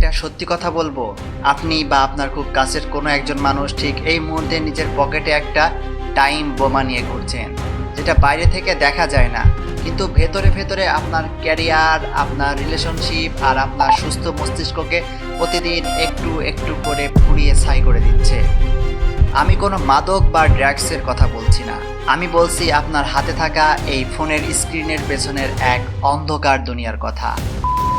একটা সত্যি কথা বলবো, আপনি বা আপনার খুব কাছের কোনো একজন মানুষ ঠিক এই মুহূর্তে নিজের পকেটে একটা টাইম বোমা নিয়ে ঘুরছেন, যেটা বাইরে থেকে দেখা যায় না, কিন্তু ভেতরে ভেতরে আপনার ক্যারিয়ার, আপনার রিলেশনশিপ আর আপনার সুস্থ মস্তিষ্ককে প্রতিদিন একটু একটু করে পুড়িয়ে ছাই করে দিচ্ছে। আমি কোনো মাদক বা ড্রাগসের কথা বলছি না, আমি বলছি আপনার হাতে থাকা এই ফোনের স্ক্রিনের পেছনের এক অন্ধকার দুনিয়ার কথা,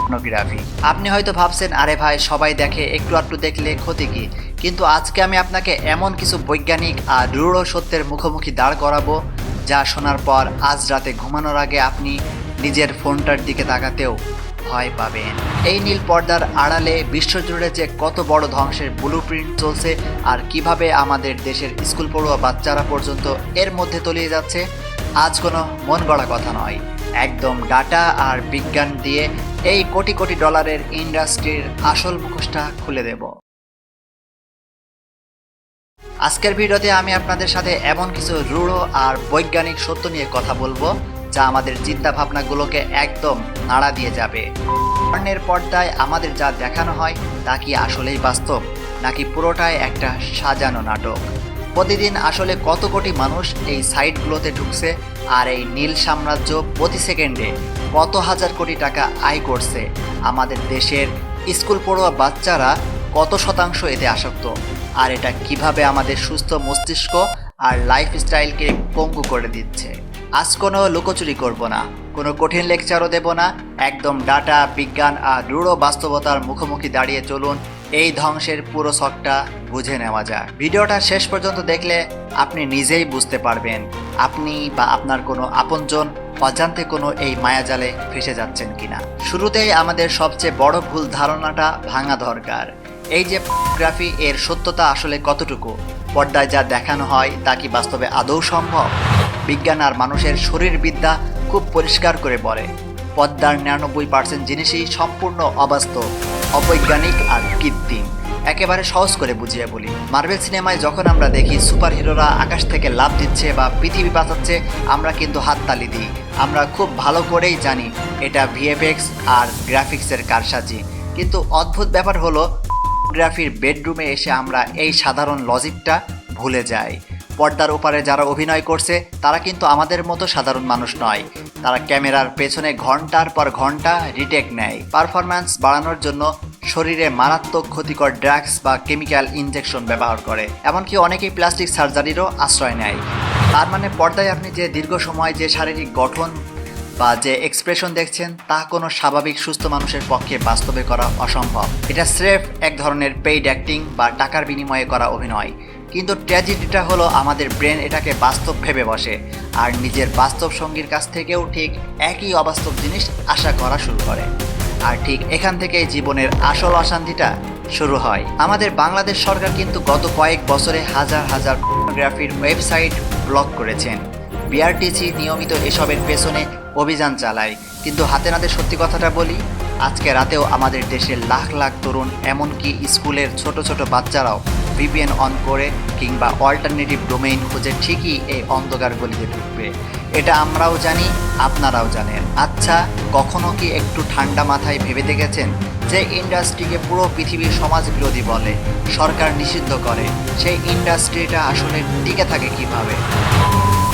পর্নোগ্রাফি। আপনি হয়তো ভাবছেন, আরে ভাই সবাই দেখে, একটু আধটু দেখলে ক্ষতি কি? কিন্তু আজকে আমি আপনাকে এমন কিছু বৈজ্ঞানিক আর দৃঢ় সত্যের মুখোমুখি দাঁড় করাবো, যা শোনার পর আজ রাতে ঘুমানোর আগে আপনি নিজের ফোনটার দিকে তাকাতেও ভয় পাবেন। এই নীল পর্দার আড়ালে বিশ্বজুড়ে যে কত বড় ধ্বংসের ব্লুপ্রিন্ট চলছে আর কিভাবে আমাদের দেশের স্কুল পড়ুয়া বাচ্চারা পর্যন্ত এর মধ্যে তলিয়ে যাচ্ছে, আজ কোনো মন গড়া কথা নয়, একদম ডাটা আর বিজ্ঞান দিয়ে এই কোটি কোটি ডলারের ইন্ডাস্ট্রির আসল মুখোশটা খুলে দেব। আজকের ভিডিওতে আমি আপনাদের সাথে এমন কিছু রূঢ় আর বৈজ্ঞানিক সত্য নিয়ে কথা বলবো, যা আমাদের চিন্তা ভাবনাগুলোকে একদম নাড়া দিয়ে যাবে। পর্নের পর্দায় আমাদের যা দেখানো হয় তা কি আসলেই বাস্তব, নাকি পুরোটাই একটা সাজানো নাটক? প্রতিদিন আসলে কত কোটি মানুষ এই সাইটগুলোতে ঢুকছে, আর এই নীল সাম্রাজ্য প্রতি সেকেন্ডে কত হাজার কোটি টাকা আয় করছে? আমাদের দেশের স্কুল পড়ুয়া বাচ্চারা কত শতাংশ এতে আসক্ত? আর এটা কিভাবে আমাদের সুস্থ মস্তিষ্ক আর লাইফস্টাইলকে পঙ্গু করে দিচ্ছে? আজ কোনো লুকোচুরি করব না, কোনো কঠিন লেকচারও দেব না, একদম ডাটা, বিজ্ঞান আর দৃঢ় বাস্তবতার মুখোমুখি দাঁড়িয়ে চলুন এই ধ্বংসের পুরো ছকটা বুঝে নেওয়া যায়। ভিডিওটা শেষ পর্যন্ত দেখলে আপনি নিজেই বুঝতে পারবেন আপনি বা আপনার কোনো আপনজন অজান্তে কোনো এই মায়াজালে ফেসে যাচ্ছেন কিনা। শুরুতেই আমাদের সবচেয়ে বড় ভুল ধারণাটা ভাঙা দরকার। এই যে পর্নোগ্রাফি, এর সত্যতা আসলে কতটুকু? পর্দায় যা দেখানো হয় তা কি বাস্তবে আদৌ সম্ভব? বিজ্ঞান আর মানুষের শরীরবিদ্যা খুব পরিষ্কার করে বলে, পর্দার 99% জিনিসই সম্পূর্ণ অবাস্তব, অবৈজ্ঞানিক আর কৃত্রিম। একেবারে সহজ করে বুঝিয়ে বলি, মার্বেল সিনেমায় যখন আমরা দেখি সুপার হিরোরা আকাশ থেকে লাফ দিচ্ছে বা পৃথিবী বাঁচাচ্ছে, আমরা কিন্তু হাততালি দিই। আমরা খুব ভালো করেই জানি এটা ভিএফএক্স আর গ্রাফিক্সের কারসাজি। কিন্তু অদ্ভুত ব্যাপার হলো, ফটোগ্রাফির বেডরুমে এসে আমরা এই সাধারণ লজিকটা ভুলে যাই। পর্দার ওপারে যারা অভিনয় করছে তারা কিন্তু আমাদের মতো সাধারণ মানুষ নয়। তারা ক্যামেরার পেছনে ঘন্টার পর ঘন্টা রিটেক নেয়, পারফরম্যান্স বাড়ানোর জন্য শরীরে মারাত্মক ক্ষতিকর ড্রাগস বা কেমিক্যাল ইনজেকশন ব্যবহার করে, এমনকি অনেকেই প্লাস্টিক সার্জারিরও আশ্রয় নেয়। তার মানে পর্দায় আপনি যে দীর্ঘ সময় যে শারীরিক গঠন বা যে এক্সপ্রেশন দেখছেন, তা কোনো স্বাভাবিক সুস্থ মানুষের পক্ষে বাস্তবে করা অসম্ভব। এটা স্রেফ এক ধরনের পেইড অ্যাক্টিং বা টাকার বিনিময়ে করা অভিনয়। কিন্তু ট্র্যাজেডিটা হলো, আমাদের ব্রেন এটাকে বাস্তব ভেবে বসে, আর নিজের বাস্তব সঙ্গীর কাছ থেকেও ঠিক একই অবাস্তব জিনিস আশা করা শুরু করে। আর ঠিক এখান থেকেই জীবনের আসল অশান্তিটা শুরু হয়। আমাদের বাংলাদেশ সরকার কিন্তু গত কয়েক বছরে হাজার হাজার পর্নোগ্রাফির ওয়েবসাইট ব্লক করেছেন। বিআরটিসি নিয়মিত এসবের পেছনে অভিযান চালায়। কিন্তু হাতে নাতে সত্যি কথাটা বলি, আজকে রাতেও আমাদের দেশের লাখ লাখ তরুণ, এমনকি স্কুলের ছোট ছোট বাচ্চারাও ভিপিএন অন করে কিংবা অল্টারনেটিভ ডোমেইন খুঁজে ঠিকই এই অন্ধকার গলিতে ঢুকবে। এটা আমরাও জানি, আপনারাও জানেন। আচ্ছা, কখনো কি একটু ঠান্ডা মাথায় ভেবে দেখেছেন যে ইন্ডাস্ট্রিকে পুরো পৃথিবীর সমাজ বিরোধী বলে, সরকার নিষিদ্ধ করে, সেই ইন্ডাস্ট্রিটা আসলে টিকে থাকে কিভাবে?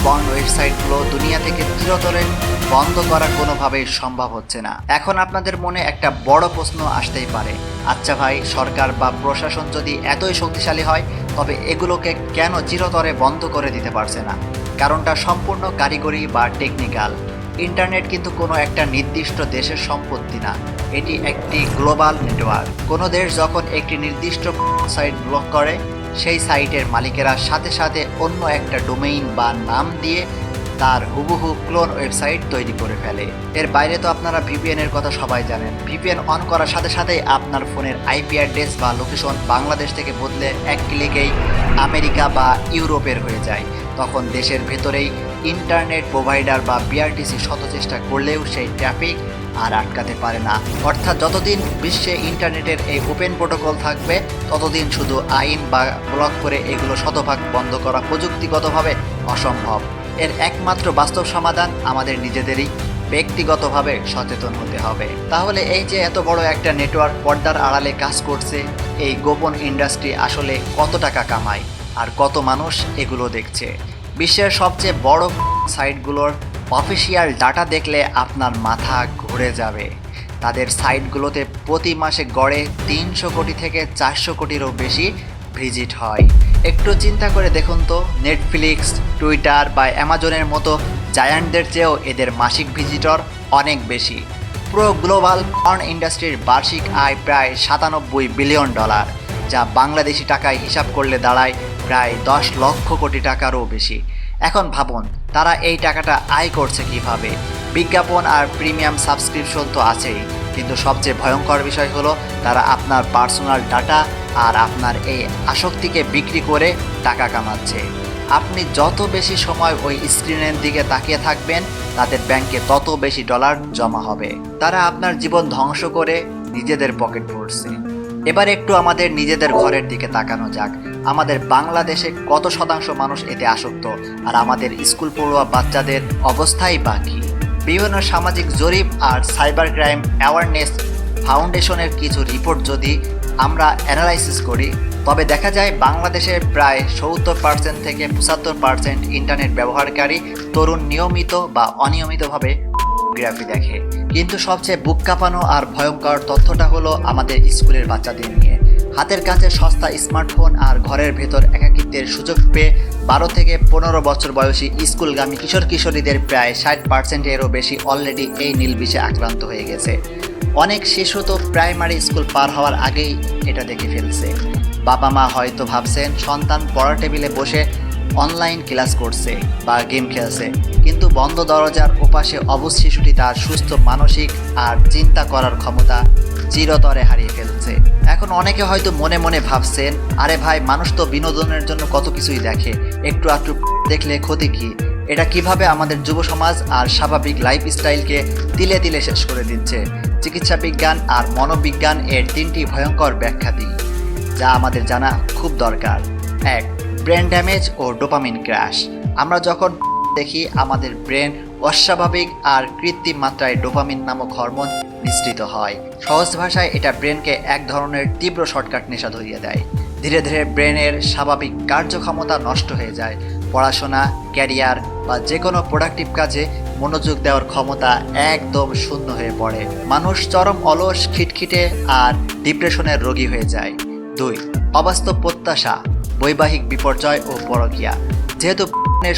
পর্ন ওয়েবসাইটগুলো দুনিয়া থেকে চিরতরে বন্ধ করা কোনোভাবেই সম্ভব হচ্ছে না। এখন আপনাদের মনে একটা বড় প্রশ্ন আসতেই পারে, আচ্ছা ভাই, সরকার বা প্রশাসন যদি এতই শক্তিশালী হয়, তবে এগুলোকে কেন চিরতরে বন্ধ করে দিতে পারছে না? কারণটা সম্পূর্ণ কারিগরি বা টেকনিক্যাল। ইন্টারনেট কিন্তু কোনো একটা নির্দিষ্ট দেশের সম্পত্তি না, এটি একটি গ্লোবাল নেটওয়ার্ক। কোনো দেশ যখন একটি নির্দিষ্ট সাইট ব্লক করে, সেই সাইটের মালিকেরা সাথে সাথে অন্য একটা ডোমেইন বা নাম দিয়ে তার হুবহু ক্লোন ওয়েবসাইট তৈরি করে ফেলে। এর বাইরে তো আপনারা ভিপিএন এর কথা সবাই জানেন। ভিপিএন অন করার সাথে সাথেই আপনার ফোনের আইপি অ্যাড্রেস বা লোকেশন বাংলাদেশ থেকে বদলে এক ক্লিকেই আমেরিকা বা ইউরোপের হয়ে যায়। তখন দেশের ভেতরেই ইন্টারনেট প্রোভাইডার বা বিআরটিসি শত চেষ্টা করলেও সেই ট্রাফিক আর আটকাতে পারে না। অর্থাৎ যতদিন বিশ্বে ইন্টারনেটের এই ওপেন প্রোটোকল থাকবে, ততদিন শুধু আইন বা ব্লক করে এগুলো শতভাগ বন্ধ করা প্রযুক্তিগতভাবে অসম্ভব। এর একমাত্র বাস্তব সমাধান আমাদের নিজেদেরই ব্যক্তিগতভাবে সচেতন হতে হবে। তাহলে এই যে এত বড় একটা নেটওয়ার্ক পর্দার আড়ালে কাজ করছে, এই গোপন ইন্ডাস্ট্রি আসলে কত টাকা কামায় আর কত মানুষ এগুলো দেখছে। বিশ্বের সবচেয়ে বড় সাইটগুলোর অফিসিয়াল ডাটা দেখলে আপনার মাথা ঘুরে যাবে। তাদের সাইটগুলোতে প্রতি মাসে গড়ে 300 কোটি থেকে 400 কোটিরও বেশি ভিজিট হয়। একটু চিন্তা করে দেখুন তো, নেটফ্লিক্স, টুইটার বা অ্যামাজনের মতো জায়ান্টদের চেয়েও এদের মাসিক ভিজিটর অনেক বেশি। পুরো গ্লোবাল পর্ন ইন্ডাস্ট্রির বার্ষিক আয় প্রায় $97 বিলিয়ন, যা বাংলাদেশি টাকায় হিসাব করলে দাঁড়ায় প্রায় 10 লক্ষ কোটি টাকারও বেশি। এখন ভাবুন তারা এই টাকাটা আয় করছে কিভাবে। বিজ্ঞাপন আর প্রিমিয়াম সাবস্ক্রিপশন তো আছেই, কিন্তু সবচেয়ে ভয়ঙ্কর বিষয় হলো তারা আপনার পার্সোনাল ডাটা আর আপনার এই আসক্তিকে বিক্রি করে টাকা কামাচ্ছে। আপনি যত বেশি সময় ওই স্ক্রিনের দিকে তাকিয়ে থাকবেন, তাদের ব্যাংকে তত বেশি ডলার জমা হবে। তারা আপনার জীবন ধ্বংস করে নিজেদের পকেট ভরছে। এবার একটু আমাদের নিজেদের ঘরের দিকে তাকানো যাক। আমাদের বাংলাদেশে কত শতাংশ মানুষ এতে আসক্ত, আর আমাদের স্কুল পড়ুয়া বাচ্চাদের অবস্থাই বাকি। বিভিন্ন সামাজিক জরিপ আর সাইবার ক্রাইম অ্যাওয়ারনেস ফাউন্ডেশনের কিছু রিপোর্ট যদি আমরা অ্যানালাইসিস করি, তবে দেখা যায় বাংলাদেশের প্রায় 70% থেকে 75% ইন্টারনেট ব্যবহারকারী তরুণ নিয়মিত বা অনিয়মিতভাবে গ্রাফি দেখে। কিন্তু সবচেয়ে বুক কাঁপানো আর ভয়ঙ্কর তথ্যটা হলো আমাদের স্কুলের বাচ্চাদের নিয়ে। হাতের কাছে সস্তা স্মার্টফোন আর ঘরের ভেতর একাকিত্বের সুযোগ পেয়ে 12 থেকে 15 বছর বয়সী স্কুলগামী কিশোর কিশোরীদের প্রায় 60%-এরও বেশি অলরেডি এই নীলবিষে আক্রান্ত হয়ে গেছে। অনেক শিশু তো প্রাইমারি স্কুল পার হওয়ার আগেই এটা দেখে ফেলছে। বাবা মা হয়তো ভাবছেন সন্তান পড়ার টেবিলে বসে অনলাইন ক্লাস করছে বা গেম খেলছে, কিন্তু বন্ধ দরজার ওপাশে অবুঝ শিশুটি তার সুস্থ মানসিক আর চিন্তা করার ক্ষমতা চিরতরে হারিয়ে ফেলছে। এখন অনেকে হয়তো মনে মনে ভাবছেন, আরে ভাই, মানুষ তো বিনোদনের জন্য কত কিছুই দেখে, একটু আধটু দেখলে ক্ষতি কি? এটা কিভাবে আমাদের যুব সমাজ আর স্বাভাবিক লাইফস্টাইলকে তিলে তিলে শেষ করে দিচ্ছে। চিকিৎসা বিজ্ঞান আর মনোবিজ্ঞান এর 3টি ভয়ঙ্কর ব্যাখ্যা দিই, যা আমাদের জানা খুব দরকার। 1. ব্রেন ড্যামেজ ও ডোপামিন ক্র্যাশ। আমরা যখন দেখি, আমাদের ব্রেন অস্বাভাবিক আর কৃত্রিম মাত্রায় ডোপামিন নামক হরমোন নিঃসৃত হয়। সহজ ভাষায় এটা ব্রেনকে এক ধরনের তীব্র শর্টকাট নেশা ধরিয়ে দেয়। ধীরে ধীরে ব্রেনের স্বাভাবিক কার্যক্ষমতা নষ্ট হয়ে যায়। পড়াশোনা, ক্যারিয়ার বা যে কোনো প্রোডাক্টিভ কাজে মনোযোগ দেওয়ার ক্ষমতা একদম শূন্য হয়ে পড়ে। মানুষ চরম অলস, খিটখিটে আর ডিপ্রেশনের রোগী হয়ে যায়। 2. অবাস্তব প্রত্যাশা, বৈবাহিক বিপর্যয় ও পরকীয়া। যেহেতু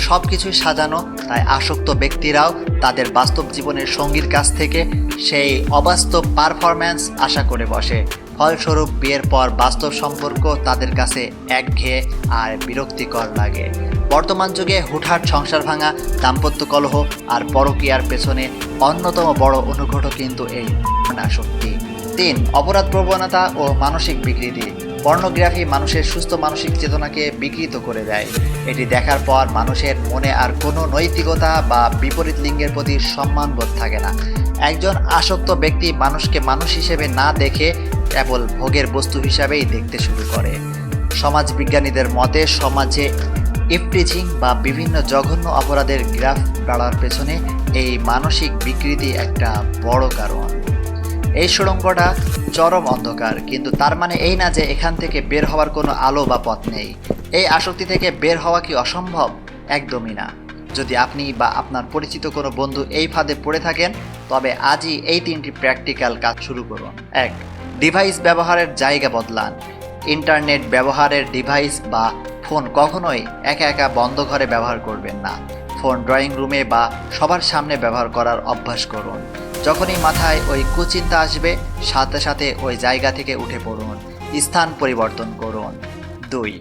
সব কিছুই সাজানো, তাই আসক্ত ব্যক্তিরাও তাদের বাস্তব জীবনের সঙ্গীর কাছ থেকে সেই অবাস্তব পারফরম্যান্স আশা করে বসে। ফলস্বরূপ বিয়ের পর বাস্তব সম্পর্ক তাদের কাছে একঘেয়ে আর বিরক্তিকর লাগে। বর্তমান যুগে হুটহাট সংসার ভাঙা, দাম্পত্য কলহ আর পরকীয়ার পেছনে অন্যতম বড় অনুঘটক কিন্তু এই আসক্তি। 3. অপরাধ প্রবণতা ও মানসিক বিকৃতি। পর্নোগ্রাফি মানুষের সুস্থ মানসিক চেতনাকে বিকৃত করে দেয়। এটি দেখার পর মানুষের মনে আর কোনো নৈতিকতা বা বিপরীত লিঙ্গের প্রতি সম্মানবোধ থাকে না। একজন আসক্ত ব্যক্তি মানুষকে মানুষ হিসেবে না দেখে কেবল ভোগের বস্তু হিসাবেই দেখতে শুরু করে। সমাজবিজ্ঞানীদের মতে সমাজে ইফটিজিং বা বিভিন্ন জঘন্য অপরাধের গ্রাফ বাড়ার পেছনে এই মানসিক বিকৃতি একটা বড় কারণ। এই সুড়ঙ্গটা চরম অন্ধকার, কিন্তু তার মানে এই না যে এখান থেকে বের হওয়ার কোনো আলো বা পথ নেই। এই আসক্তি থেকে বের হওয়া কি অসম্ভব? একদমই না। যদি আপনি বা আপনার পরিচিত কোনো বন্ধু এই ফাঁদে পড়ে থাকেন, তবে আজই এই 3টি প্র্যাকটিক্যাল কাজ শুরু করুন। 1. ডিভাইস ব্যবহারের জায়গা বদলান। ইন্টারনেট ব্যবহারের ডিভাইস বা ফোন কখনোই একা একা বন্ধ ঘরে ব্যবহার করবেন না। ফোন ড্রয়িং রুমে বা সবার সামনে ব্যবহার করার অভ্যাস করুন। যখনই মাথায় ওই কুচিন্তা আসবে, সাথে সাথে ওই জায়গা থেকে উঠে পড়ুন, স্থান পরিবর্তন করুন। 2.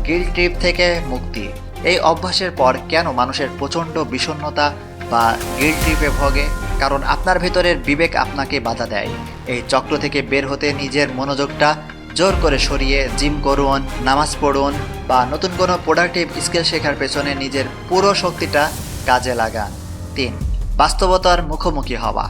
গিল্ট ট্রিপ থেকে মুক্তি। এই অভ্যাসের পর কেন মানুষের প্রচণ্ড বিষণ্ণতা বা গিল্ট ট্রিপে ভোগে? কারণ আপনার ভেতরের বিবেক আপনাকে বাধা দেয়। এই চক্র থেকে বের হতে নিজের মনোযোগটা জোর করে সরিয়ে জিম করুন, নামাজ পড়ুন বা নতুন কোনো প্রোডাক্টিভ স্কিল শেখার পেছনে নিজের পুরো শক্তিটা কাজে লাগান। 3. বাস্তবতার মুখোমুখি হওয়া।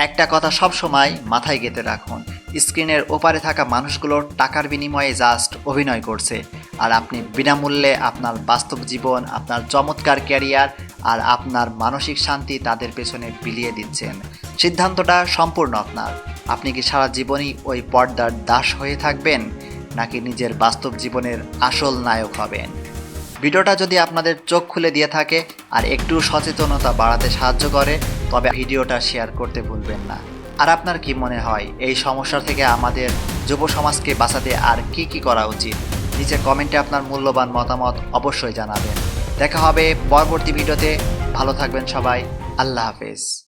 একটা কথা সব সময় মাথায় গেঁথে রাখুন, স্ক্রিনের ওপারে থাকা মানুষগুলো টাকার বিনিময়ে জাস্ট অভিনয় করছে, আর আপনি বিনামূল্যে আপনার বাস্তব জীবন, আপনার চমৎকার ক্যারিয়ার আর আপনার মানসিক শান্তি তাদের পেছনে বিলিয়ে দিচ্ছেন। সিদ্ধান্তটা সম্পূর্ণ আপনার। আপনি কি সারা জীবনই ওই পর্দার দাস হয়ে থাকবেন, নাকি নিজের বাস্তব জীবনের আসল নায়ক হবেন? ভিডিওটা যদি আপনাদের চোখ খুলে দিয়ে থাকে আর একটু সচেতনতা বাড়াতে সাহায্য করে, তবে ভিডিওটা শেয়ার করতে ভুলবেন না। আর আপনার কি মনে হয় এই সমস্যা থেকে আমাদের যুব সমাজকে বাঁচাতে আর কি করা উচিত? নিচে কমেন্টে আপনার মূল্যবান মতামত অবশ্যই জানাবেন। দেখা হবে পরবর্তী ভিডিওতে। ভালো থাকবেন সবাই। আল্লাহ হাফেজ।